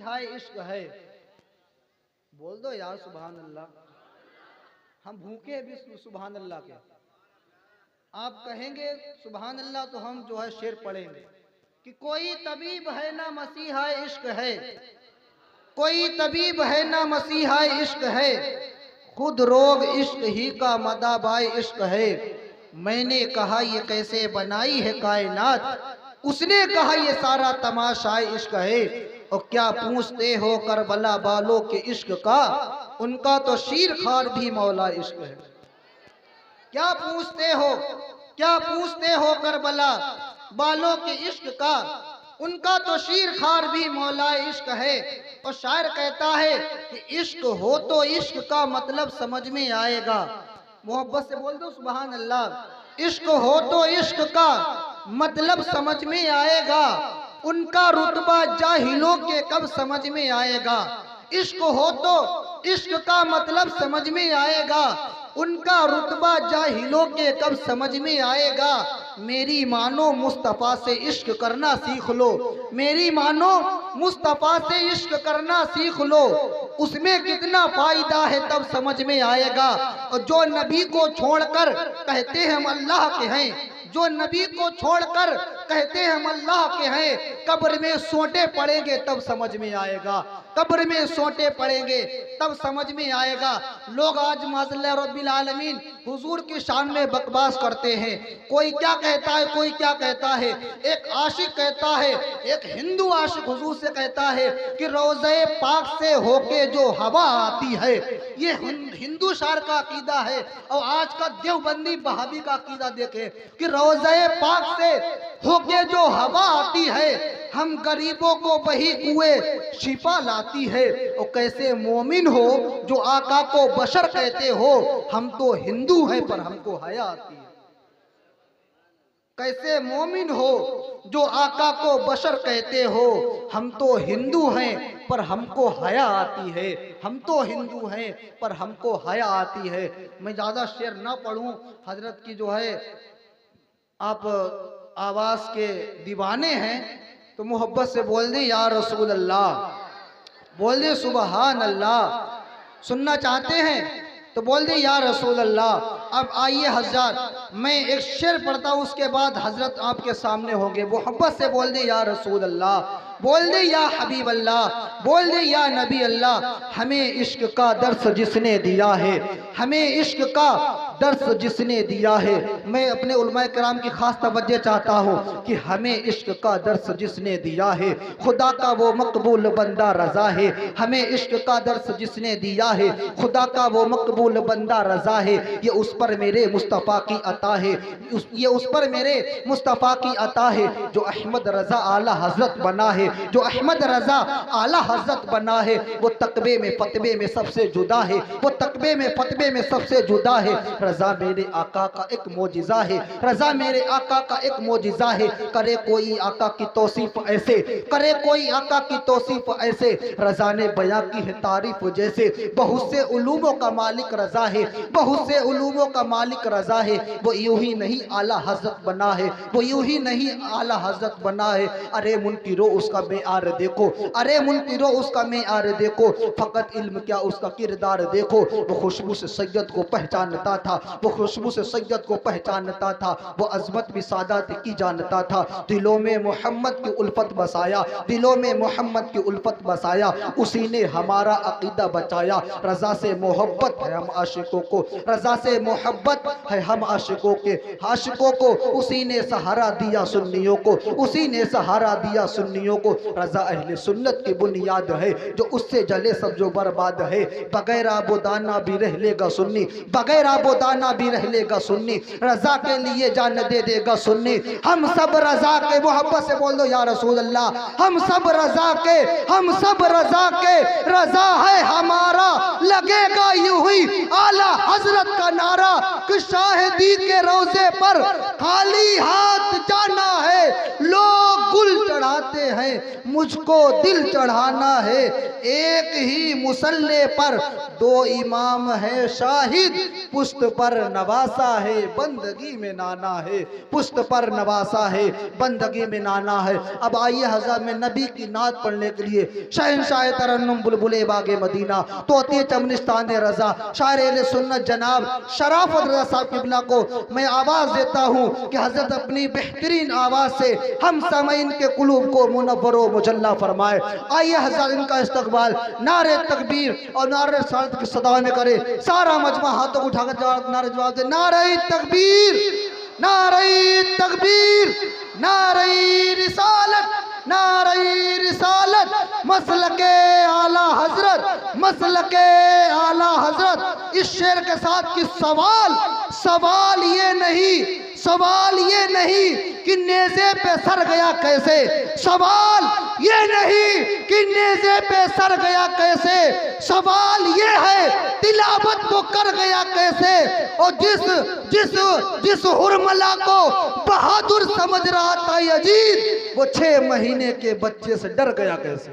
मसीहा इश्क है। बोल दो यार सुभान अल्लाह। हम भूखे हैं भी सुभान अल्लाह के। आप कहेंगे सुभान अल्लाह तो हम जो है शेर पढ़ेंगे कि कोई तबीब है ना मसीहा इश्क है, कोई तबीब है ना मसीहा इश्क है, खुद रोग इश्क ही का मदाबाई इश्क है। मैंने कहा ये कैसे बनाई है कायनात, उसने कहा ये सारा तमाशा इश्क है। और क्या पूछते हो करबला बालों के इश्क का, उनका तो शीर खार भी मौला इश्क है। क्या पूछते हो, क्या पूछते हो करबला बालों के इश्क का, उनका तो शीर खार भी मौला इश्क है। और शायर कहता है कि इश्क हो तो इश्क का मतलब समझ में आएगा। मोहब्बत से बोल दो सुभान अल्लाह। इश्क हो तो इश्क का मतलब समझ में आएगा, उनका रुतबा जाहिलों के कब समझ में आएगा। इश्क हो तो इश्क का मतलब समझ में आएगा, उनका रुतबा जाहिलों के कब समझ में आएगा। मेरी मानो मुस्तफ़ा से इश्क करना सीख लो, मेरी मानो मुस्तफ़ा से इश्क करना सीख लो, उसमें कितना फायदा है तब समझ में आएगा। और जो नबी को छोड़कर कहते हैं हम अल्लाह के हैं, जो नबी को छोड़कर कहते हैं हम अल्लाह के हैं, कब्र में सोटे पड़ेंगे तब समझ में आएगा, कब्र में सोटे पड़ेंगे तब समझ में आएगा। लोग आज माज़ल्लाह रब्बिल आलमीन हुजूर के शान में बकवास करते हैं। कोई क्या कहता है, कोई क्या कहता है। एक आशिक कहता है, एक हिंदू आशिक हुजूर से कहता है कि रोज़े पाक से होके जो हवा आती है, ये हिंदू शायर का अकीदा है। और आज का देवबंदी बहाबी का अकीदा देखे कि रोज़े पाक से होके जो हवा आती है, हम गरीबों को वही कुएं शिफा लाती है। और कैसे मोमिन हो जो आका को बशर कहते हो, हम तो हिंदू हैं पर हमको हया आती है। कैसे मोमिन हो जो आका को बशर कहते हो, हम तो हिंदू हैं पर हमको हया आती है, हम तो हिंदू हैं पर हमको हया आती है। मैं ज़्यादा शेर ना पढ़ूं, हजरत की जो है आप आवाज़ के दीवाने हैं, तो मोहब्बत से बोल दे या रसूल अल्लाह, बोल दे सुबहान अल्लाह। सुनना चाहते हैं तो बोल दे या रसूल अल्लाह। अब आइए हज़रत, मैं एक शेर पढ़ता हूँ, उसके बाद हजरत आपके सामने होंगे। मोहब्बत से बोल दे या रसूल अल्लाह, बोल दे या हबीब अल्लाह, बोल दे या नबी अल्लाह। हमें इश्क का दर्स जिसने दिया है, हमें इश्क का दर्स जिसने दिया है। मैं अपने उलमाए किराम की खास तवज्जो चाहता हूँ कि हमें इश्क का दर्स जिसने दिया है, खुदा का वो मकबूल बंदा रजा है। हमें इश्क का दर्स जिसने दिया है, खुदा का वो मकबूल बंदा रजा है। ये उस पर मेरे मुस्तफ़ा की अता है, ये उस पर मेरे मुस्तफ़ा की अता है, जो अहमद रजा आला हजरत बना है, जो अहमद रजा आला हजरत बना है। वो तकबे में फतबे में सबसे जुदा है, वो तकबे में फतबे में सबसे जुदा है। रजा मेरे आका का एक मोजिज़ा है, रजा मेरे आका का एक मोजिज़ा है। करे कोई आका की तौसीफ ऐसे, करे कोई आका की तौसीफ ऐसे, रजा ने बयां की है तारीफ जैसे। बहुत से उलूमों का मालिक रजा है, बहुत से उलूमों का मालिक रजा है। वो यूं ही नहीं आला हजरत बना है, वो यूं ही नहीं आला हजरत बना है। अरे मुनकिरो उसका मेआर देखो, अरे मुनकिरो उसका मेआर देखो, फकत इल्म क्या उसका किरदार देखो। वो खुशबू से सैयद को पहचानता था, वो खुशबू से सैयद को पहचानता था। वो अजमत भी सादात की जानता था। दिलों में मोहम्मद की उल्फत बसाया, दिलों में मोहम्मद की उल्फत बसाया। उसी ने हमारा अकीदा बचाया। रजा से मोहब्बत है हम आशिकों को, रजा से मोहब्बत है हम आशिकों के, आशिकों को उसी ने सहारा दिया सुन्नियों को, उसी ने सहारा दिया सुन्नियों को। रजा अहले सुन्नत की बुनियाद है, जो उससे जले सब जो बर्बाद है। बगैर आबोदाना भी रह लेगा सुन्नी, बगैर आबोदाना भी रह लेगा सुन्नी, रजा के लिए जान दे देगा सुन्नी। हम सब रजा के, मोहब्बत से बोल दो या रसूल अल्लाह। हम सब रजा के, हम सब रजा के, रजा है हमारा, लगेगा यूं ही आला हजरत का नारा कि शाहिदी के रोजे पर खाली हाथ जाना है, लोग गुल चढ़ा बुलाते हैं, मुझको दिल चढ़ाना है। एक ही मुसल्ले पर दो इमाम है शाहिद, पुश्त पर नवासा है बंदगी में नाना है, पुश्त पर नवासा है बंदगी में नाना है। अब आइए हज़रत में नबी की नात पढ़ने के लिए शहंशाह तरन्नुम बुलबुले बागे मदीना तोते चमनिस्तान रजा शायर सुन्नत जनाब शराफत रजा साहब किबला को मैं आवाज़ देता हूँ कि हज़रत अपनी बेहतरीन आवाज़ से हम सामईन के कुलूब को मुनव्वर व मुजल्ला फरमाए। आइए हज़रत इनका इस्तकबाल नारे तकबीर और नारे सालत की सदा में करे। सारा मजमा हाथों को उठाकर नारे जवाब दे, नारे तकबीर, नारे तकबीर, नारे रिसालत, नारे रिसालत, मसलके आला हजरत, मसलके आला हजरत। इस शेर के साथ की सवाल ये नहीं कि नेज़े पे सर गया कैसे, सवाल ये नहीं कि नेज़े पे सर गया कैसे, सवाल ये है तिलावत वो कर गया कैसे। और जिस हुरमला को बहादुर समझ रहा था यजीद, वो 6 महीने के बच्चे से डर गया कैसे।